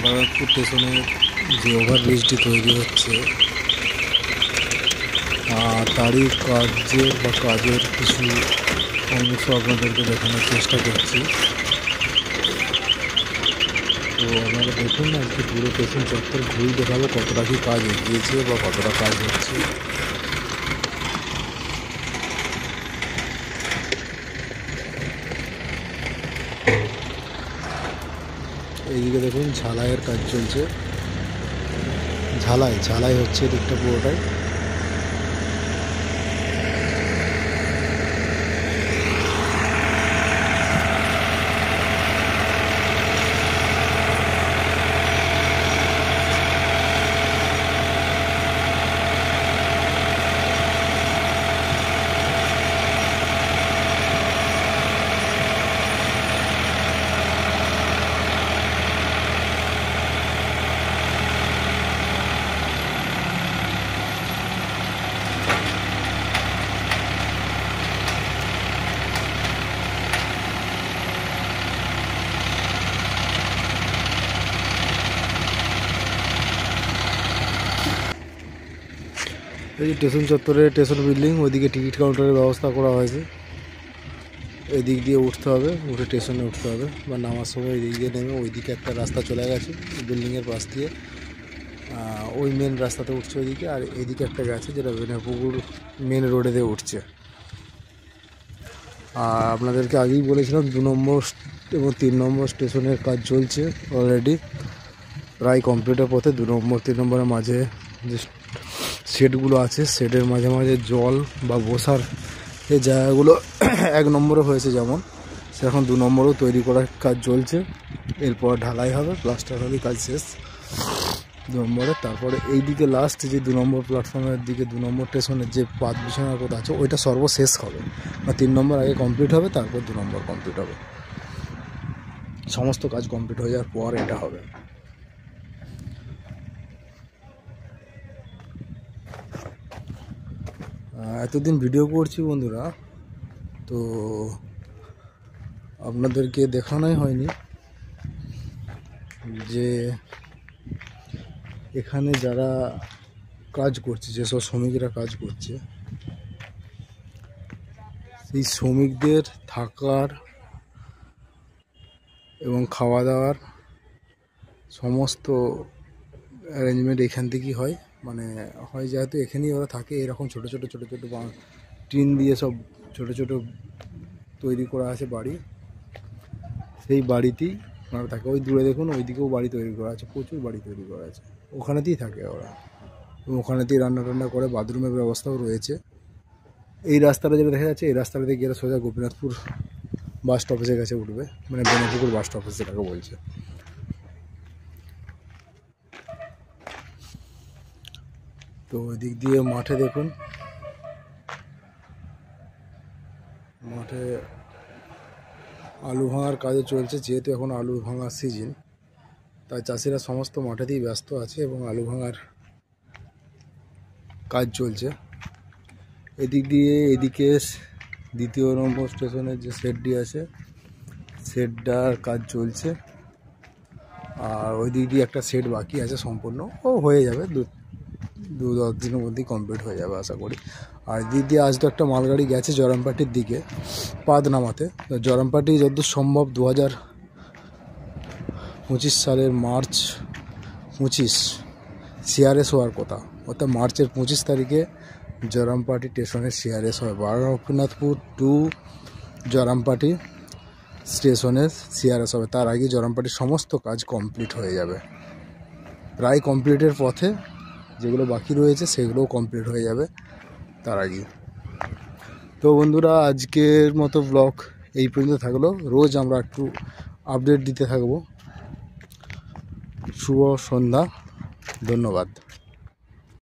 খড়গপুর স্টেশনে যে ওভারব্রিজটি তৈরি হচ্ছে তারই কাজের কিছু অংশ আপনাদেরকে দেখানোর চেষ্টা করছি। তো আপনারা দেখুন আজকে পুরো স্টেশন চত্বর ঘুরে দেখাবো কতটা কি কাজ এগিয়েছে বা কতটা কাজ হচ্ছে। এইদিকে দেখুন ঝালাইয়ের কাজ চলছে, ঝালাই হচ্ছে দিকটা পুরোটাই। এই স্টেশন চত্বরে স্টেশন বিল্ডিং, ওইদিকে টিকিট কাউন্টারের ব্যবস্থা করা হয়েছে। এদিক দিয়ে উঠতে হবে, উঠে স্টেশনে উঠতে হবে বা নামার সময় এদিক দিয়ে নেমে ওইদিকে একটা রাস্তা চলে গেছে বিল্ডিংয়ের পাশ দিয়ে, ওই মেন রাস্তাতে উঠছে ওইদিকে। আর এদিকে একটা গেছে যেটা বেনাপুকুর মেন রোডে দিয়ে উঠছে। আর আপনাদেরকে আগেই বলেছিলাম 2 নম্বর এবং 3 নম্বর স্টেশনের কাজ চলছে অলরেডি, প্রায় কমপ্লিটের পথে। 2 নম্বর 3 নম্বরের মাঝে যে শেডগুলো আছে, শেডের মাঝে মাঝে জল বা বসার এই জায়গাগুলো 1 নম্বরে হয়েছে যেমন, সেরকম 2 নম্বরও তৈরি করার কাজ চলছে। এরপর ঢালাই হবে, প্লাস্টার হবে, কাজ শেষ 2 নম্বরে। তারপরে এই দিকে লাস্ট যে 2 নম্বর প্ল্যাটফর্মের দিকে 2 নম্বর স্টেশনের যে পাত বিছানার কথা আছে ওইটা সর্বশেষ হবে, বা 3 নম্বর আগে কমপ্লিট হবে, তারপর 2 নম্বর কমপ্লিট হবে। সমস্ত কাজ কমপ্লিট হয়ে যাওয়ার পর এটা হবে। এতদিন ভিডিও করছি বন্ধুরা, তো আপনাদেরকে দেখানোই হয়নি যে এখানে যারা কাজ করছে, যেসব শ্রমিকরা কাজ করছে, সেই শ্রমিকদের থাকার এবং খাওয়া দাওয়ার সমস্ত অ্যারেঞ্জমেন্ট এখান থেকেই হয়। মানে হয় যেহেতু এখানেই ওরা থাকে, এরকম ছোটো ছোটো টিন দিয়ে সব ছোটো ছোটো তৈরি করা আছে বাড়ি, সেই বাড়িতেই ওরা থাকে। ওই দূরে দেখুন ওইদিকেও বাড়ি তৈরি করা আছে, প্রচুর বাড়ি তৈরি করা আছে, ওখানেতেই থাকে ওরা। ওখানেতেই রান্না টান্না করে, বাথরুমের ব্যবস্থাও রয়েছে। এই রাস্তাটা যেটা দেখা যাচ্ছে, এই রাস্তাটা দিয়ে গেলে সোজা গোপীনাথপুর বাস স্টপেজের কাছে উঠবে, মানে বেনাপুকুর বাস স্টপেজ যেটাকে বলছে। তো ওই দিক দিয়ে মাঠে দেখুন, মাঠে আলু ভাঙার কাজে চলছে। যেহেতু এখন আলু ভাঙার সিজন, তাই চাষিরা সমস্ত মাঠেতেই ব্যস্ত আছে এবং আলু ভাঙার কাজ চলছে। এদিক দিয়ে এদিকে 2 নম্বর স্টেশনের যে শেডটি আছে, শেডটার কাজ চলছে। আর ওই দিক দিয়ে একটা শেড বাকি আছে সম্পূর্ণ, ও হয়ে যাবে 2-10 দিনের মধ্যেই কমপ্লিট হয়ে যাবে আশা করি। আর দিক দিয়ে আজ তো একটা মালগাড়ি গেছে জরামপাটির দিকে পাদ নামাতে। জরামপাটি যতদূর সম্ভব 2025 সালের মার্চ 25 সিআরএস হওয়ার কথা, অর্থাৎ মার্চের 25 তারিখে জরামপাটি স্টেশনের সিআরএস হয়। গোপীনাথপুর টু জরামপাটি স্টেশনের সিআরএস হবে, তার আগে জরামপাটির সমস্ত কাজ কমপ্লিট হয়ে যাবে। প্রায় কমপ্লিটের পথে, যেগুলো বাকি রয়েছে সেগুলোও কমপ্লিট হয়ে যাবে তার আগে। তো বন্ধুরা, আজকের মতো ব্লগ এই পর্যন্ত থাকলো। রোজ আমরা একটু আপডেট দিতে থাকবো। শুভ সন্ধ্যা, ধন্যবাদ।